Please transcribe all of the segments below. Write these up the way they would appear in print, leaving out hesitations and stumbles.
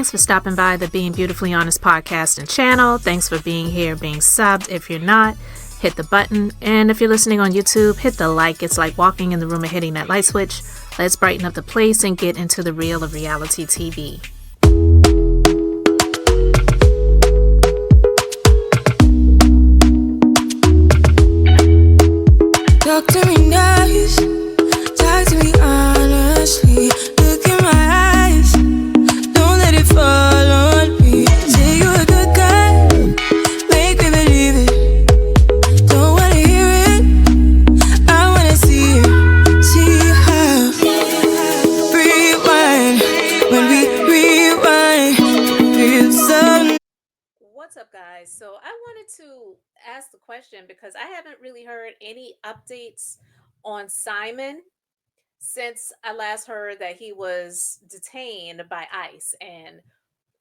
Thanks for stopping by the Being Beautifully Honest podcast and channel. Thanks for being here, being subbed. If you're not, hit the button. And if you're listening on YouTube, hit the like. It's like walking in the room and hitting that light switch. Let's brighten up the place and get into the real of reality TV. Talk to me nice, talk to me honestly. Look in my eyes, don't let it fall on me. Say you're a good guy, make me believe it. Don't wanna hear it, I wanna see it. See how rewind, when we rewind, feel so. What's up, guys? So I wanted to ask the question because I haven't really heard any updates on Simon since I last heard that he was detained by ICE. And it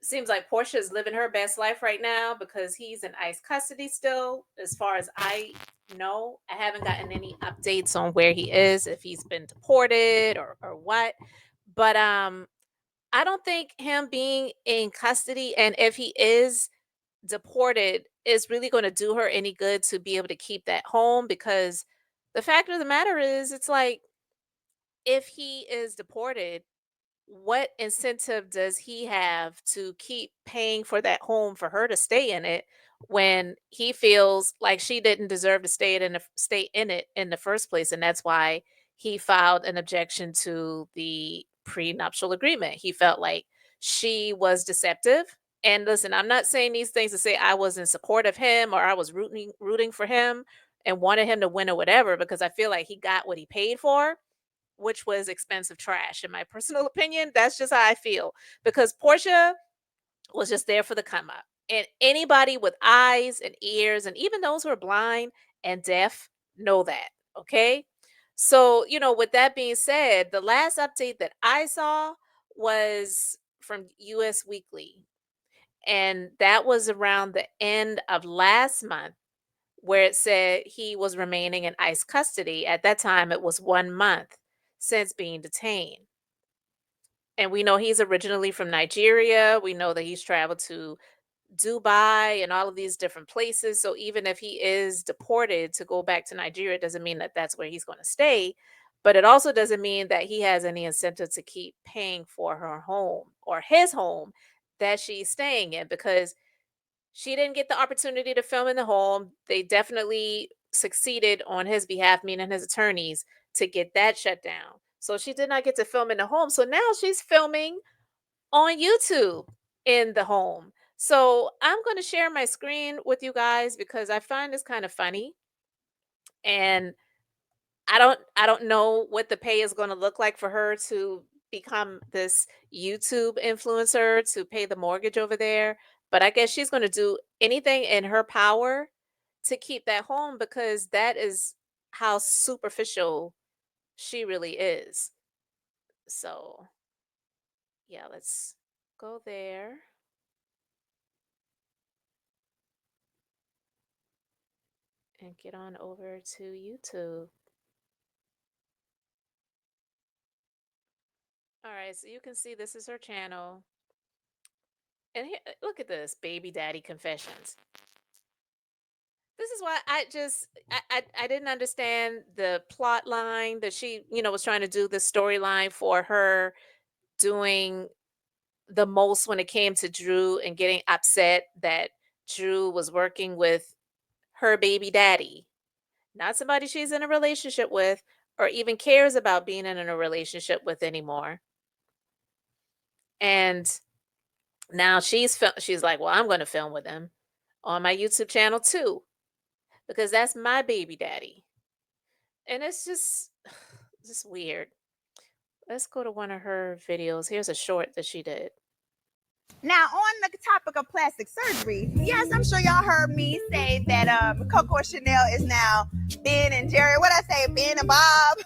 seems like Porsha is living her best life right now because he's in ICE custody still. As far as I know, I haven't gotten any updates on where he is, if he's been deported or what. But I don't think him being in custody, and if he is deported, is really going to do her any good to be able to keep that home, because the fact of the matter is, it's like, if he is deported, what incentive does he have to keep paying for that home for her to stay in it when he feels like she didn't deserve to stay in it in the first place? And that's why he filed an objection to the prenuptial agreement. He felt like she was deceptive. And listen, I'm not saying these things to say I was in support of him or I was rooting for him and wanted him to win or whatever, because I feel like he got what he paid for, which was expensive trash, in my personal opinion. That's just how I feel, because Porsha was just there for the come up. And anybody with eyes and ears, and even those who are blind and deaf, know that. Okay. So, with that being said, the last update that I saw was from US Weekly. And that was around the end of last month, where it said he was remaining in ICE custody. At that time, it was 1 month since being detained. And we know he's originally from Nigeria. We know that he's traveled to Dubai and all of these different places. So even if he is deported to go back to Nigeria, it doesn't mean that that's where he's going to stay. But it also doesn't mean that he has any incentive to keep paying for her home or his home that she's staying in, because she didn't get the opportunity to film in the home. They definitely succeeded on his behalf, meaning his attorneys, to get that shut down. So she did not get to film in the home. So now she's filming on YouTube in the home. So I'm going to share my screen with you guys because I find this kind of funny. And I don't know what the pay is going to look like for her to become this YouTube influencer to pay the mortgage over there. But I guess she's going to do anything in her power to keep that home, because that is how superficial she really is. So, yeah, let's go there. And get on over to YouTube. All right, so you can see this is her channel. And here, look at this, baby daddy confessions. This is why I didn't understand the plot line that she, was trying to do, the storyline for her doing the most when it came to Drew and getting upset that Drew was working with her baby daddy, not somebody she's in a relationship with or even cares about being in a relationship with anymore. And now she's like, well, I'm going to film with him on my YouTube channel too, because that's my baby daddy. And it's just weird. Let's go to one of her videos. Here's a short that she did. Now, on the topic of plastic surgery, yes, I'm sure y'all heard me say that Coco Chanel is now Ben and Jerry. What I say, Ben and Bob?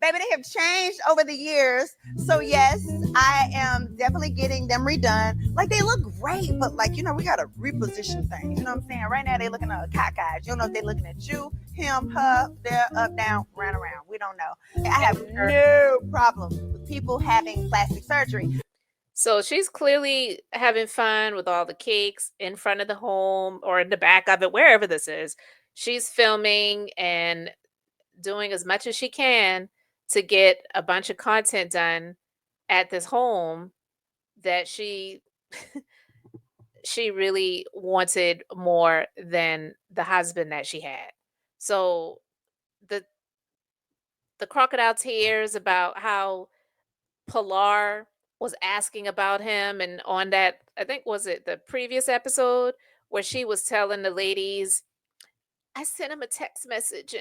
Baby, they have changed over the years. So yes, I am definitely getting them redone. Like, they look great, but like, we got to reposition things. You know what I'm saying? Right now, they're looking at cockeyes. You don't know if they're looking at you, him, her, they're up, down, round, We don't know. I have no problem with people having plastic surgery. So she's clearly having fun with all the cakes in front of the home or in the back of it, wherever this is. She's filming and doing as much as she can to get a bunch of content done at this home that she really wanted more than the husband that she had. So the the crocodile tears about how Pilar was asking about him, and on that, I think was it the previous episode where she was telling the ladies, I sent him a text message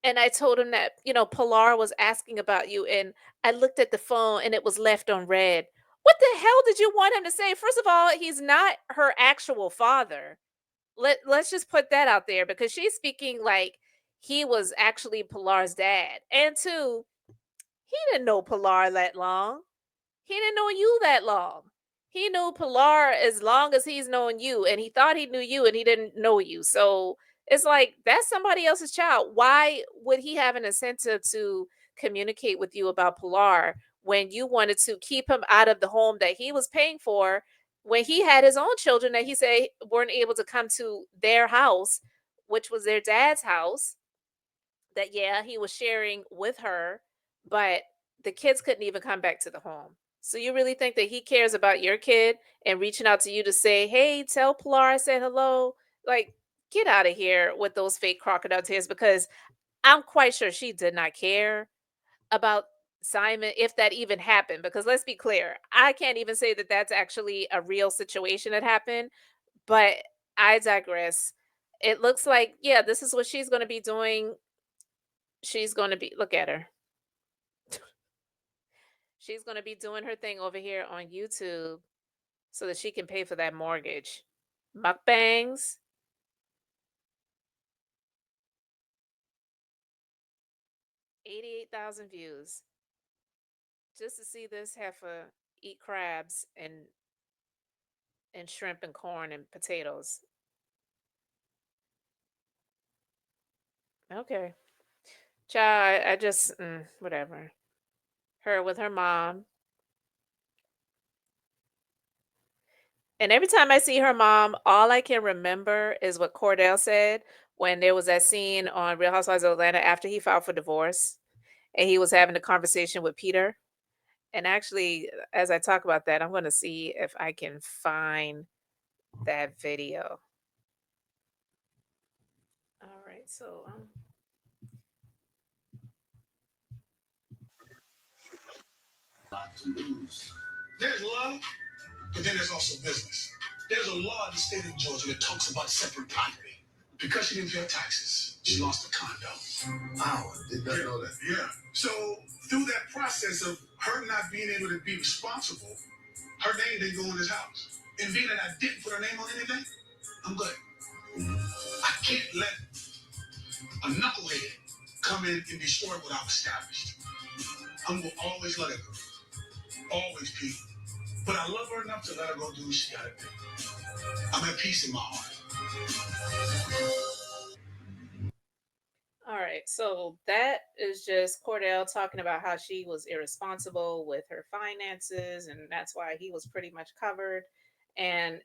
and I told him that, Pilar was asking about you and I looked at the phone and it was left on red. What the hell did you want him to say? First of all, he's not her actual father. Let's just put that out there because she's speaking like he was actually Pilar's dad. And two, he didn't know Pilar that long. He didn't know you that long. He knew Pilar as long as he's known you, and he thought he knew you and he didn't know you. So it's like that's somebody else's child. Why would he have an incentive to communicate with you about Pilar when you wanted to keep him out of the home that he was paying for when he had his own children that he said weren't able to come to their house, which was their dad's house? That yeah, he was sharing with her, but the kids couldn't even come back to the home. So you really think that he cares about your kid and reaching out to you to say, "Hey, tell Pilar I said hello." Like, get out of here with those fake crocodile tears because I'm quite sure she did not care about Simon if that even happened because let's be clear, I can't even say that that's actually a real situation that happened, but I digress. It looks like yeah, this is what she's going to be doing. She's going to be look at her. She's going to be doing her thing over here on YouTube so that she can pay for that mortgage. Mukbangs, 88,000 views just to see this heifer eat crabs and shrimp and corn and potatoes. Okay. Child, I just whatever. Her with her mom. And every time I see her mom, all I can remember is what Cordell said when there was that scene on Real Housewives of Atlanta after he filed for divorce and he was having a conversation with Peter. And actually, as I talk about that, I'm going to see if I can find that video. All right, so There's love, but then there's also business. There's a law in the state of Georgia that talks about separate property. Because she didn't pay her taxes, she lost the condo. Wow, I did not know that. Yeah. So through that process of her not being able to be responsible, her name didn't go in this house. And being that I didn't put her name on anything, I'm good. I can't let a knucklehead come in and destroy what I've established. I'm gonna always let her go. Always, Pete. But I love her enough to let her go do what she gotta do. I'm at peace in my heart. all right, so that is just Cordell talking about how she was irresponsible with her finances, and that's why he was pretty much covered. And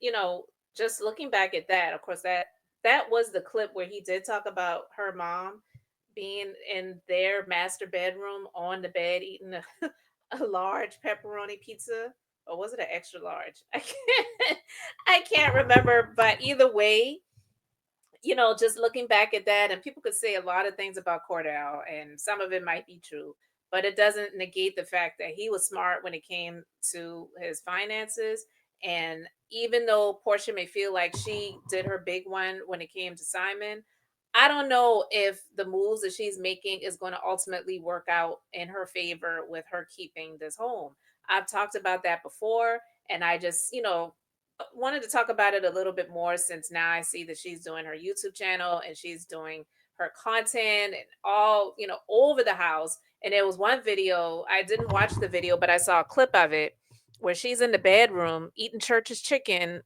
just looking back at that, of course, that was the clip where he did talk about her mom being in their master bedroom on the bed eating a large pepperoni pizza, or was it an extra large? I can't remember, but either way, just looking back at that, and people could say a lot of things about Cordell, and some of it might be true, but it doesn't negate the fact that he was smart when it came to his finances. And even though Portia may feel like she did her big one when it came to Simon, I don't know if the moves that she's making is going to ultimately work out in her favor with her keeping this home. I've talked about that before, and I just, wanted to talk about it a little bit more since now I see that she's doing her YouTube channel and she's doing her content and all, over the house. And there was one video, I didn't watch the video, but I saw a clip of it where she's in the bedroom eating church's chicken,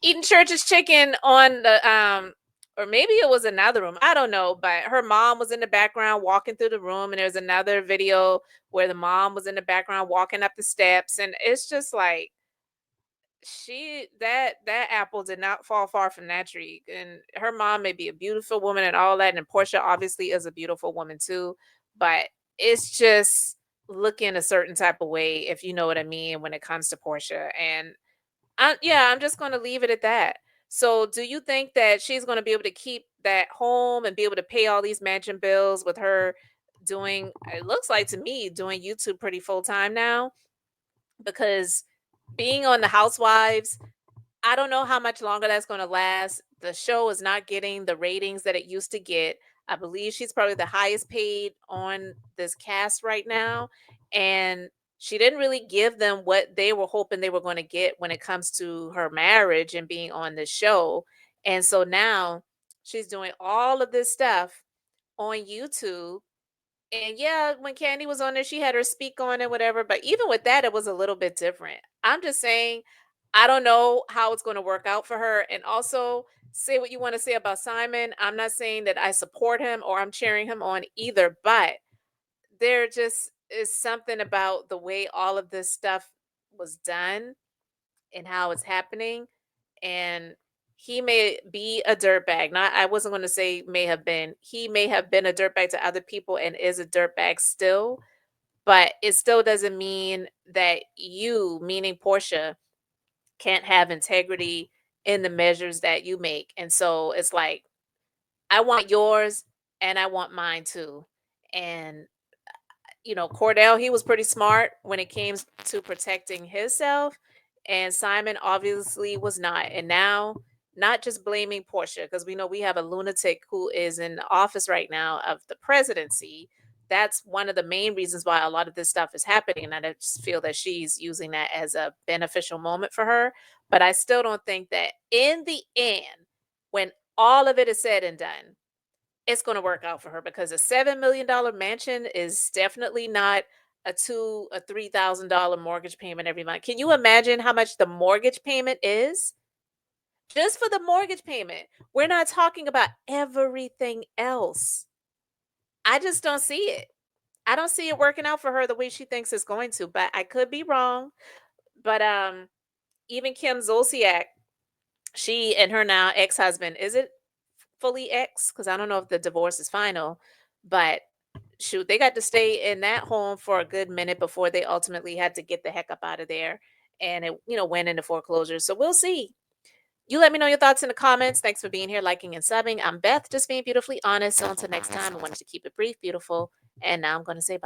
eating church's chicken on the or maybe it was another room. I don't know, but her mom was in the background walking through the room, and there's another video where the mom was in the background walking up the steps, and it's just like that apple did not fall far from that tree. And her mom may be a beautiful woman and all that, and Portia obviously is a beautiful woman too, but it's just looking a certain type of way, if you know what I mean, when it comes to Portia. And yeah, I'm just going to leave it at that. So, do you think that she's going to be able to keep that home and be able to pay all these mansion bills with her doing, it looks like to me, doing YouTube pretty full time now? Because being on the Housewives, I don't know how much longer that's going to last. The show is not getting the ratings that it used to get. I believe she's probably the highest paid on this cast right now. And she didn't really give them what they were hoping they were going to get when it comes to her marriage and being on the show. And so now she's doing all of this stuff on YouTube. And yeah, when Candy was on there, she had her speak on it, whatever. But even with that, it was a little bit different. I'm just saying, I don't know how it's going to work out for her. And also, say what you want to say about Simon. I'm not saying that I support him or I'm cheering him on either, but there just is something about the way all of this stuff was done and how it's happening. And he may be a dirtbag. Not, I wasn't going to say may have been. He may have been a dirtbag to other people and is a dirtbag still, but it still doesn't mean that you, meaning Portia, can't have integrity in the measures that you make. And so it's like, I want yours and I want mine too. And Cordell, he was pretty smart when it came to protecting himself, and Simon obviously was not. And now, not just blaming Portia, because we know we have a lunatic who is in the office right now of the presidency. That's one of the main reasons why a lot of this stuff is happening. And I just feel that she's using that as a beneficial moment for her. But I still don't think that in the end, when all of it is said and done, it's going to work out for her, because a $7 million mansion is definitely not a $3,000 mortgage payment every month. Can you imagine how much the mortgage payment is? Just for the mortgage payment. We're not talking about everything else. I just don't see it. I don't see it working out for her the way she thinks it's going to, but I could be wrong. But even Kim Zolciak, she and her now ex-husband, is it fully ex? Because I don't know if the divorce is final, but shoot, they got to stay in that home for a good minute before they ultimately had to get the heck up out of there. And it, went into foreclosure. So we'll see. You let me know your thoughts in the comments. Thanks for being here, liking and subbing. I'm Beth, just being beautifully honest. So until next time, I wanted to keep it brief, beautiful. And now I'm going to say bye.